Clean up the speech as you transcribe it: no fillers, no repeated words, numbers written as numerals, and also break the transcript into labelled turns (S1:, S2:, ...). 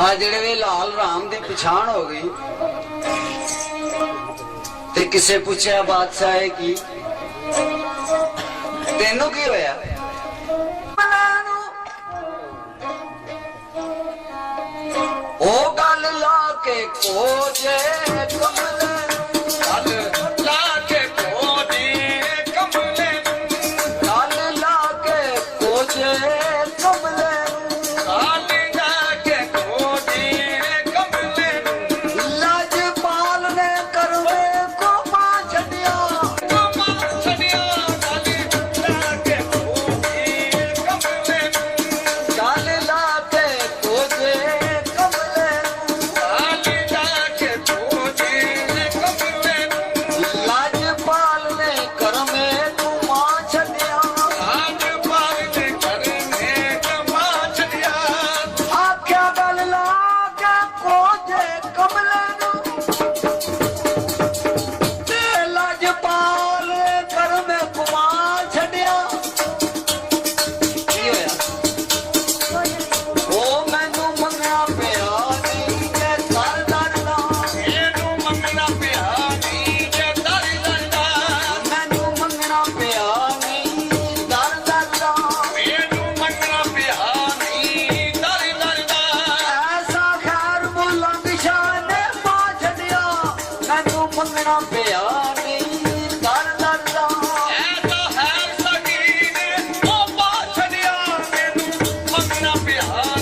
S1: ਆ ਜਿਹੜੇ ਵੇ ਲਾਲ ਰਾਮ ਦੀ ਪਛਾਣ ਹੋ ਗਈ ਤੇ ਕਿਸੇ ਪੁੱਛਿਆ ਬਾਦਸ਼ਾਹ ਕੀ ਤੈਨੂੰ ਕੀ ਹੋਇਆ? ਉਹ ਗੱਲ ਲਾ ਕੇ ਕੋਜੇ ਕਮਲੇ ਗੱਲ ਲਾ ਕੇ ਕੋਜੇ ਕਮਲੇ ਗੱਲ ਲਾ ਕੇ ਕੋਜੇ ਕਮਲੇ ਗੱਲ ਲਾ ਕੇ ਕੋਜੇ ਕਮਲੇ ਲਾਜ ਪਾਲ ਨੇ ਕਰਵੇ ਕੋ ਮਾਂ ਛੱਡਿਆ ਗੱਲ ਲਾ ਕੇ ਕੋਜੇ ਕਮਲੇ ਗੱਲ ਲਾ ਕੇ ਕੋਜੇ ਮੰਗਣਾ ਪਿਆ ਨਹੀਂ ਦਰ ਦਰ ਦਾ ਐਸਾ ਹੈ ਸਗੀ ਨੇ ਉਹ ਪਾ ਛੱਡਿਆ ਮੈਨੂੰ ਮੰਗਣਾ ਪਿਆ